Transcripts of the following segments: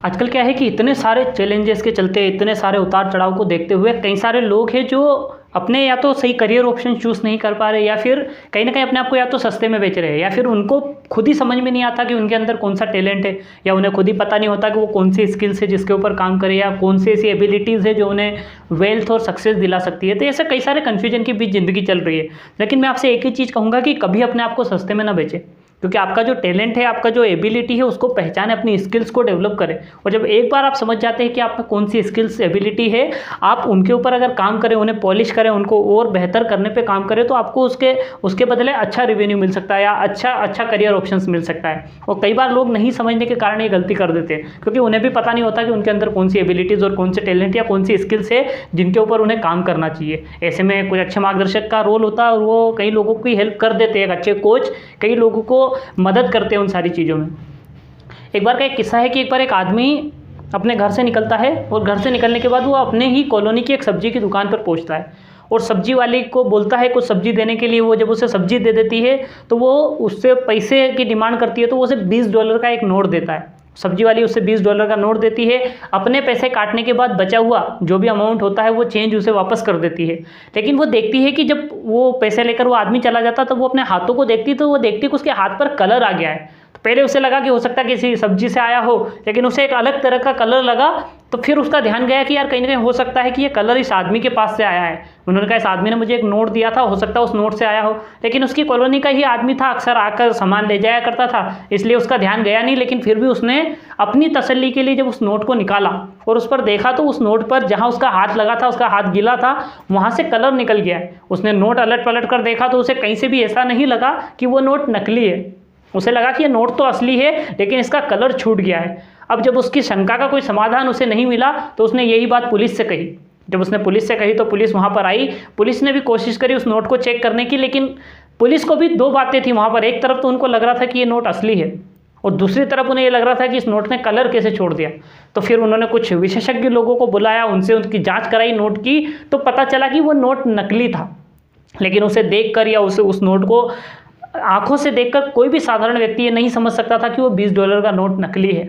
आजकल क्या है कि इतने सारे चैलेंजेस के चलते, इतने सारे उतार चढ़ाव को देखते हुए कई सारे लोग हैं जो अपने या तो सही करियर ऑप्शन चूज़ नहीं कर पा रहे, या फिर कहीं न कहीं अपने आप को या तो सस्ते में बेच रहे हैं, या फिर उनको खुद ही समझ में नहीं आता कि उनके अंदर कौन सा टैलेंट है, या उन्हें खुद ही पता नहीं होता कि वो कौन सी स्किल्स है जिसके ऊपर काम करे, या कौन सी ऐसी एबिलिटीज़ है जो उन्हें वेल्थ और सक्सेस दिला सकती है। तो ऐसे कई सारे कन्फ्यूजन के बीच ज़िंदगी चल रही है। लेकिन मैं आपसे एक ही चीज़ कहूँगा कि कभी अपने आप को सस्ते में ना बेचें, क्योंकि आपका जो टैलेंट है, आपका जो एबिलिटी है, उसको पहचाने, अपनी स्किल्स को डेवलप करें। और जब एक बार आप समझ जाते हैं कि आप में कौन सी स्किल्स एबिलिटी है, आप उनके ऊपर अगर काम करें, उन्हें पॉलिश करें, उनको और बेहतर करने पे काम करें, तो आपको उसके बदले अच्छा रेवेन्यू मिल सकता है, या अच्छा करियर ऑप्शंस मिल सकता है। और कई बार लोग नहीं समझने के कारण ये गलती कर देते हैं, क्योंकि उन्हें भी पता नहीं होता कि उनके अंदर कौन सी एबिलिटीज़ और कौन से टैलेंट या कौन सी स्किल्स है जिनके ऊपर उन्हें काम करना चाहिए। ऐसे में कोई अच्छे मार्गदर्शक का रोल होता है, और वो कई लोगों की हेल्प कर देते हैं। एक अच्छे कोच कई लोगों को मदद करते हैं उन सारी चीज़ों में। एक बार का एक किस्सा है कि एक बार एक आदमी अपने घर से निकलता है, और घर से निकलने के बाद वो अपने ही कॉलोनी की एक सब्जी की दुकान पर पहुंचता है, और सब्जी वाली को बोलता है कुछ सब्जी देने के लिए। वो जब उसे सब्जी दे देती है तो वो उससे पैसे की डिमांड करती है, तो वो उसे $20 का एक नोट देता है। सब्जी वाली उससे $20 का नोट देती है। अपने पैसे काटने के बाद बचा हुआ जो भी अमाउंट होता है वो चेंज उसे वापस कर देती है। लेकिन वो देखती है कि जब वो पैसे लेकर वो आदमी चला जाता, तो वो अपने हाथों को देखती, तो वो देखती कि उसके हाथ पर कलर आ गया है। तो पहले उसे लगा कि हो सकता है किसी सब्जी से आया हो, लेकिन उसे एक अलग तरह का कलर लगा। तो फिर उसका ध्यान गया कि यार कहीं ना कहीं हो सकता है कि ये कलर इस आदमी के पास से आया है। उन्होंने कहा इस आदमी ने मुझे एक नोट दिया था, हो सकता है उस नोट से आया हो। लेकिन उसकी कॉलोनी का ही आदमी था, अक्सर आकर सामान ले जाया करता था, इसलिए उसका ध्यान गया नहीं। लेकिन फिर भी उसने अपनी तसल्ली के लिए जब उस नोट को निकाला और उस पर देखा, तो उस नोट पर जहाँ उसका हाथ लगा था, उसका हाथ गीला था, वहाँ से कलर निकल गया है। उसने नोट अलट पलट कर देखा, तो उसे कहीं से भी ऐसा नहीं लगा कि वो नोट नकली है। उसे लगा कि ये नोट तो असली है, लेकिन इसका कलर छूट गया है। अब जब उसकी शंका का कोई समाधान उसे नहीं मिला, तो उसने यही बात पुलिस से कही। जब उसने पुलिस से कही तो पुलिस वहाँ पर आई। पुलिस ने भी कोशिश करी उस नोट को चेक करने की, लेकिन पुलिस को भी दो बातें थी वहाँ पर। एक तरफ तो उनको लग रहा था कि ये नोट असली है, और दूसरी तरफ उन्हें ये लग रहा था कि इस नोट ने कलर कैसे छोड़ दिया। तो फिर उन्होंने कुछ विशेषज्ञ लोगों को बुलाया, उनसे उनकी जाँच कराई नोट की, तो पता चला कि वो नोट नकली था। लेकिन उसे देखकर या उस नोट को आंखों से देखकर कोई भी साधारण व्यक्ति ये नहीं समझ सकता था कि वो $20 का नोट नकली है।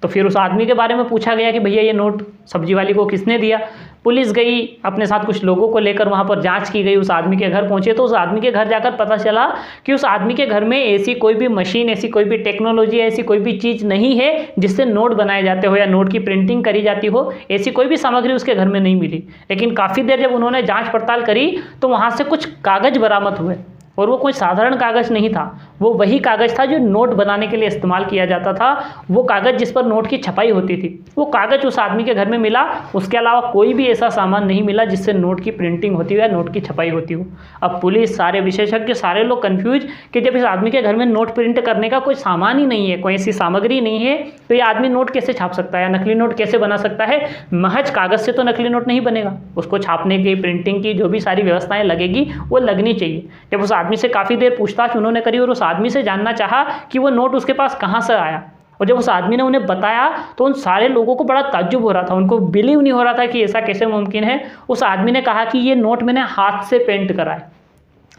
तो फिर उस आदमी के बारे में पूछा गया कि भैया ये नोट सब्जी वाली को किसने दिया। पुलिस गई, अपने साथ कुछ लोगों को लेकर वहाँ पर जांच की गई। उस आदमी के घर पहुँचे, तो उस आदमी के घर जाकर पता चला कि उस आदमी के घर में ऐसी कोई भी मशीन, ऐसी कोई भी टेक्नोलॉजी, ऐसी कोई भी चीज़ नहीं है जिससे नोट बनाए जाते हो या नोट की प्रिंटिंग करी जाती हो। ऐसी कोई भी सामग्री उसके घर में नहीं मिली। लेकिन काफ़ी देर जब उन्होंने जाँच पड़ताल करी, तो वहाँ से कुछ कागज़ बरामद हुए, और वो कोई साधारण कागज़ नहीं था। वो वही कागज़ था जो नोट बनाने के लिए इस्तेमाल किया जाता था। वो कागज़ जिस पर नोट की छपाई होती थी, वो कागज़ उस आदमी के घर में मिला। उसके अलावा कोई भी ऐसा सामान नहीं मिला जिससे नोट की प्रिंटिंग होती हो या नोट की छपाई होती हो। अब पुलिस, सारे विशेषज्ञ, सारे लोग कन्फ्यूज कि जब इस आदमी के घर में नोट प्रिंट करने का कोई सामान ही नहीं है, कोई ऐसी सामग्री नहीं है, तो ये आदमी नोट कैसे छाप सकता है, नकली नोट कैसे बना सकता है। महज कागज़ से तो नकली नोट नहीं बनेगा, उसको छापने की, प्रिंटिंग की जो भी सारी व्यवस्थाएँ लगेगी वो लगनी चाहिए। जब उस आदमी से काफ़ी देर पूछताछ उन्होंने करी और उस आदमी से जानना चाहा कि वो नोट उसके पास कहाँ से आया, और जब उस आदमी ने उन्हें बताया, तो उन सारे लोगों को बड़ा ताज्जुब हो रहा था। उनको बिलीव नहीं हो रहा था कि ऐसा कैसे मुमकिन है। उस आदमी ने कहा कि ये नोट मैंने हाथ से पेंट करा है।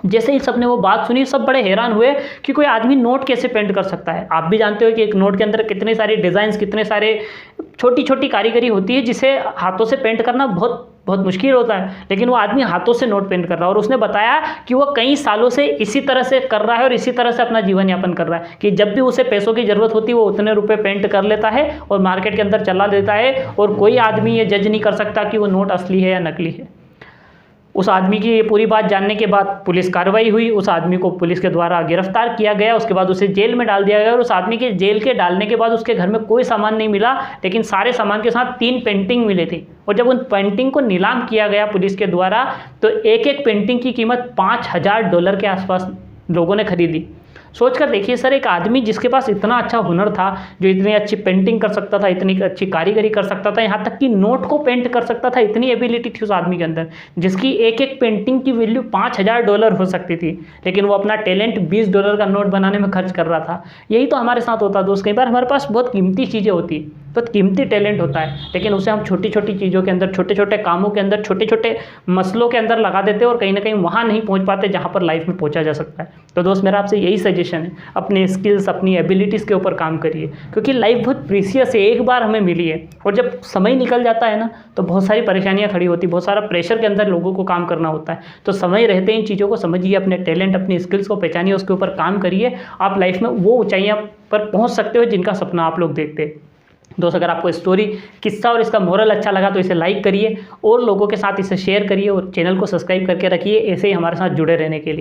जैसे ही सबने वो बात सुनी, सब बड़े हैरान हुए कि कोई आदमी नोट कैसे पेंट कर सकता है। आप भी जानते हो कि एक नोट के अंदर कितने सारे डिज़ाइंस, कितने सारे छोटी छोटी कारीगरी होती है, जिसे हाथों से पेंट करना बहुत बहुत मुश्किल होता है। लेकिन वो आदमी हाथों से नोट पेंट कर रहा है, और उसने बताया कि वो कई सालों से इसी तरह से कर रहा है और इसी तरह से अपना जीवन यापन कर रहा है कि जब भी उसे पैसों की ज़रूरत होती है, वो उतने रुपए पेंट कर लेता है और मार्केट के अंदर चला देता है, और कोई आदमी ये जज नहीं कर सकता कि वो नोट असली है या नकली है। उस आदमी की ये पूरी बात जानने के बाद पुलिस कार्रवाई हुई। उस आदमी को पुलिस के द्वारा गिरफ्तार किया गया। उसके बाद उसे जेल में डाल दिया गया, और उस आदमी के जेल के डालने के बाद उसके घर में कोई सामान नहीं मिला, लेकिन सारे सामान के साथ 3 पेंटिंग मिले थे। और जब उन पेंटिंग को नीलाम किया गया पुलिस के द्वारा, तो एक एक पेंटिंग की कीमत $5000 के आसपास लोगों ने खरीदी। सोच कर देखिए सर, एक आदमी जिसके पास इतना अच्छा हुनर था, जो इतनी अच्छी पेंटिंग कर सकता था, इतनी अच्छी कारीगरी कर सकता था, यहाँ तक कि नोट को पेंट कर सकता था, इतनी एबिलिटी थी उस आदमी के अंदर, जिसकी एक एक पेंटिंग की वैल्यू $5000 हो सकती थी, लेकिन वो अपना टैलेंट $20 का नोट बनाने में खर्च कर रहा था। यही तो हमारे साथ होता है दोस्त। कई बार हमारे पास बहुत कीमती चीज़ें होती है, बहुत कीमती टैलेंट होता है, लेकिन उसे हम छोटी छोटी चीज़ों के अंदर, छोटे छोटे कामों के अंदर, छोटे छोटे मसलों के अंदर लगा देते हैं और कहीं ना कहीं वहाँ नहीं पहुँच पाते जहाँ पर लाइफ में पहुँचा जा सकता है। तो दोस्त मेरा आपसे यही सजेशन है, अपने स्किल्स, अपनी एबिलिटीज़ के ऊपर काम करिए, क्योंकि लाइफ बहुत प्रीसियस है, एक बार हमें मिली है और जब समय निकल जाता है ना तो बहुत सारी परेशानियाँ खड़ी होती, बहुत सारा प्रेशर के अंदर लोगों को काम करना होता है। तो समय रहते इन चीज़ों को समझिए, अपने टैलेंट, अपनी स्किल्स को पहचानिए, उसके ऊपर काम करिए। आप लाइफ में वो ऊंचाइयां पर पहुंच सकते हो जिनका सपना आप लोग देखते हैं। दोस्त अगर आपको स्टोरी, किस्सा और इसका मोरल अच्छा लगा तो इसे लाइक करिए और लोगों के साथ इसे शेयर करिए और चैनल को सब्सक्राइब करके रखिए ऐसे ही हमारे साथ जुड़े रहने के लिए।